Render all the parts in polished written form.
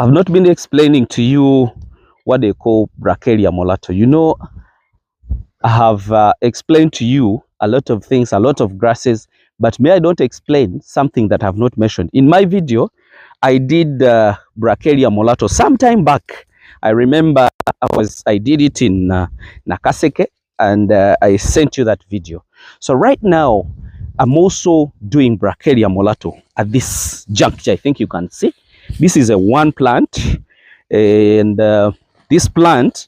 I've not been explaining to you what they call Brachiaria mulatto. You know, I have explained to you a lot of things, a lot of grasses, but may I don't explain something that I've not mentioned. In my video, I did Brachiaria mulatto some time back. I remember I did it in Nakaseke, and I sent you that video. So right now, I'm also doing Brachiaria mulatto at this juncture. I think you can see. This is a one plant, and this plant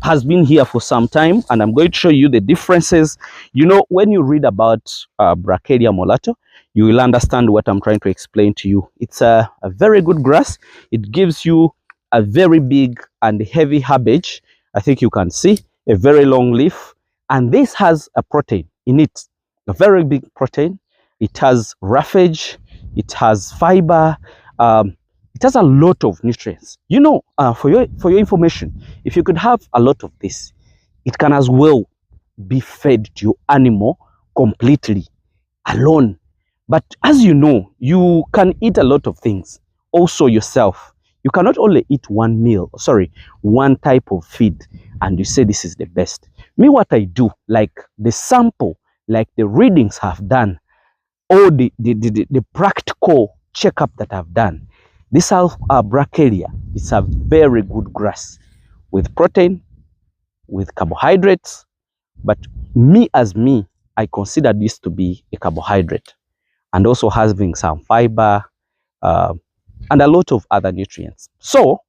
has been here for some time, and I'm going to show you the differences. You know, when you read about Brachiaria mulatto, you will understand what I'm trying to explain to you. It's a very good grass. It gives you a very big and heavy herbage. I think you can see a very long leaf, and this has a protein in it, a very big protein. It has roughage, it has fiber, it has a lot of nutrients. You know, for your information, if you could have a lot of this, it can as well be fed to your animal completely alone. But as you know, you can eat a lot of things also yourself. You cannot only eat one type of feed and you say this is the best. Me, what I do, like the sample, like the readings have done, or the practical checkup that I've done, this Brachiaria is a very good grass with protein, with carbohydrates, but I consider this to be a carbohydrate, and also having some fiber and a lot of other nutrients. So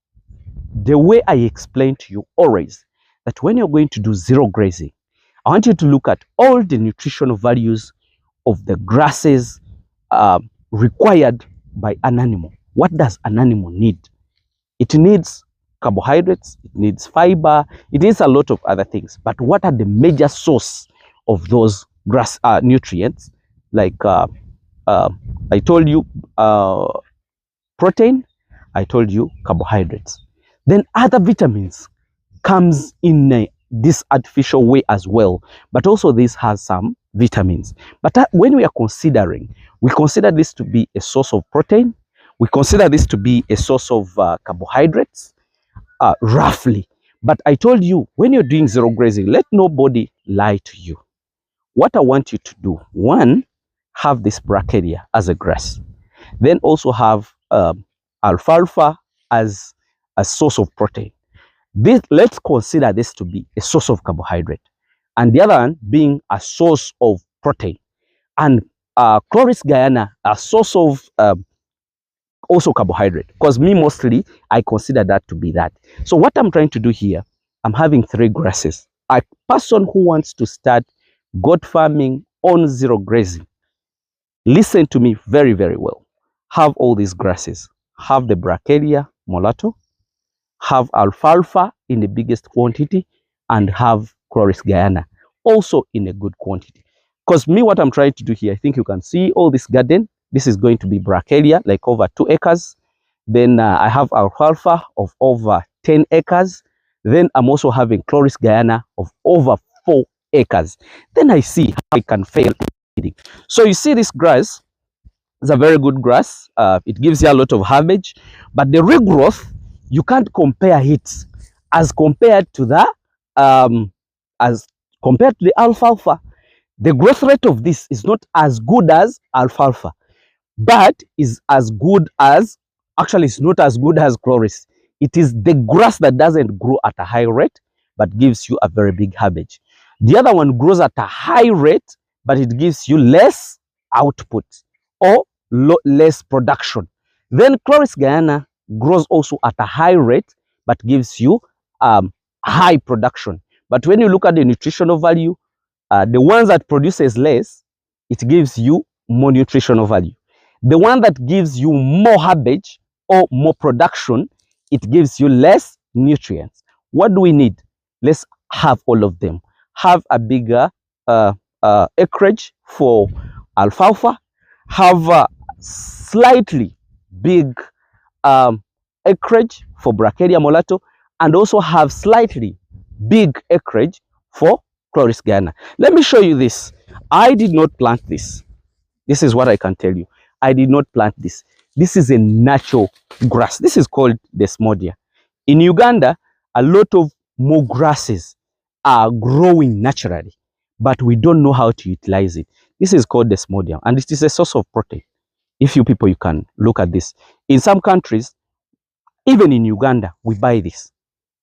the way I explain to you always, that when you're going to do zero grazing, I want you to look at all the nutritional values of the grasses required by an animal. What does an animal need? It needs carbohydrates, it needs fiber, it needs a lot of other things. But what are the major source of those grass nutrients? Like I told you, protein, I told you carbohydrates. Then other vitamins comes in this artificial way as well, but also this has some vitamins. But when we are considering, we consider this to be a source of protein, we consider this to be a source of carbohydrates, roughly. But I told you, when you're doing zero grazing, let nobody lie to you. What I want you to do, one, have this brachiaria as a grass. Then also have alfalfa as a source of protein. Let's consider this to be a source of carbohydrate, and the other one being a source of protein, and Chloris guyana a source of also carbohydrate, because me mostly I consider that to be that. So what I'm trying to do here, I'm having three grasses. A person who wants to start goat farming on zero grazing, listen to me very, very well. Have all these grasses. Have the Brachiaria mulatto, have alfalfa in the biggest quantity, and have Chloris guyana also in a good quantity. Because me, what I'm trying to do here, I think you can see all this garden. This is going to be Brachiaria, like over 2 acres. Then I have alfalfa of over 10 acres. Then I'm also having Chloris guyana of over 4 acres. Then I see how I can fail. So you see this grass is a very good grass. It gives you a lot of herbage, but the regrowth, you can't compare it as compared to the alfalfa. The growth rate of this is not as good as alfalfa, but is as good as, actually it's not as good as Chloris. It is the grass that doesn't grow at a high rate, but gives you a very big herbage. The other one grows at a high rate, but it gives you less output or less production. Then Chloris guyana grows also at a high rate, but gives you high production. But when you look at the nutritional value, the ones that produces less, it gives you more nutritional value. The one that gives you more herbage or more production, it gives you less nutrients. What do we need? Let's have all of them. Have a bigger acreage for alfalfa, have a slightly big acreage for Brachiaria mulatto, and also have slightly big acreage for Chloris guyana. Let me show you this. I did not plant this. This is what I can tell you. I did not plant this. This is a natural grass. This is called desmodium. In Uganda, a lot of more grasses are growing naturally, but we don't know how to utilize it. This is called desmodium, and it is a source of protein. If you people, you can look at this. In some countries, even in Uganda, we buy this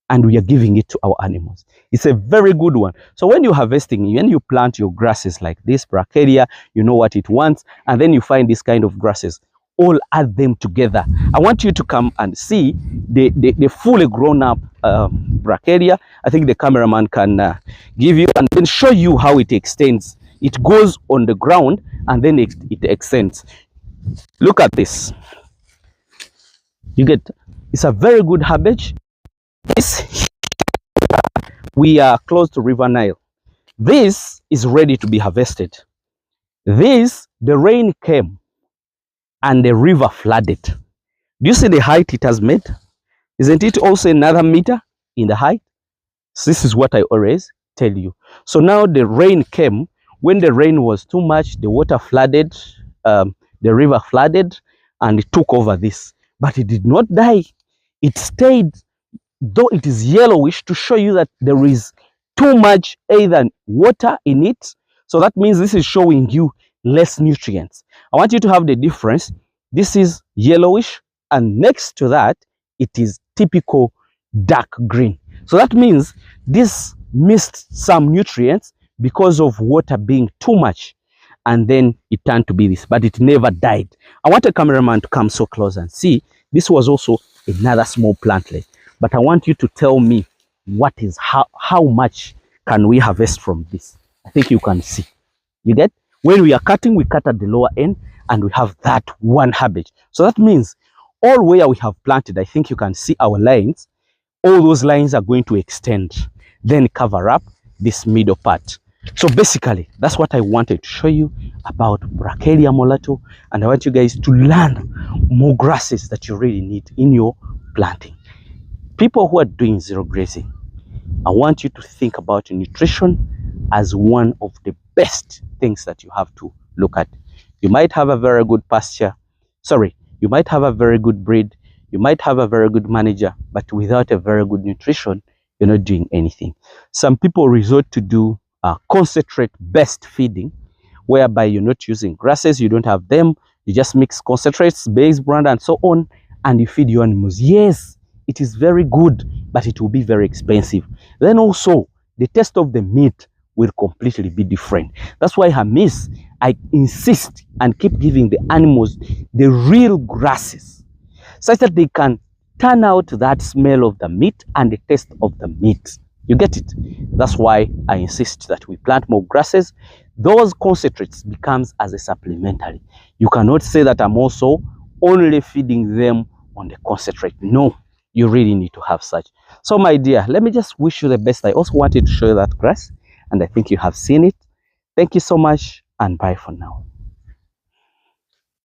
and we are giving it to our animals. It's a very good one. So when you're harvesting, when you plant your grasses like this, brachiaria, you know what it wants, and then you find this kind of grasses, all add them together. I want you to come and see the fully grown up brachiaria. I think the cameraman can give you and then show you how it extends. It goes on the ground and then it extends. Look at this. You get, it's a very good herbage. This, we are close to River Nile. This is ready to be harvested. This, the rain came and the river flooded. Do you see the height it has made? Isn't it also another meter in the height? So this is what I always tell you. So now the rain came. When the rain was too much, the water flooded, the river flooded, and it took over this. But it did not die. It stayed, though it is yellowish, to show you that there is too much either water in it. So that means this is showing you less nutrients. I want you to have the difference. This is yellowish, and next to that, it is typical dark green. So that means this missed some nutrients because of water being too much, and then it turned to be this, but it never died. I want a cameraman to come so close and see. This was also another small plantlet, but I want you to tell me what is, how much can we harvest from this? I think you can see. You get? When we are cutting, we cut at the lower end and we have that one herbage. So that means all where we have planted, I think you can see our lines, all those lines are going to extend, then cover up this middle part. So basically, that's what I wanted to show you about Brachiaria molato, and I want you guys to learn more grasses that you really need in your planting. People who are doing zero grazing, I want you to think about nutrition as one of the best things that you have to look at. You might have a very good pasture, you might have a very good breed, you might have a very good manager, but without a very good nutrition, you're not doing anything. Some people resort to do concentrate-based feeding, whereby you're not using grasses, you don't have them, you just mix concentrates, base brand, and so on, and you feed your animals. Yes, it is very good, but it will be very expensive. Then also, the taste of the meat will completely be different. That's why hamiisi, I insist and keep giving the animals the real grasses, such that they can turn out that smell of the meat and the taste of the meat. You get it? That's why I insist that we plant more grasses. Those concentrates becomes as a supplementary. You cannot say that I'm also only feeding them on the concentrate. No, you really need to have such. So my dear, let me just wish you the best. I also wanted to show you that grass, and I think you have seen it. Thank you so much, and bye for now.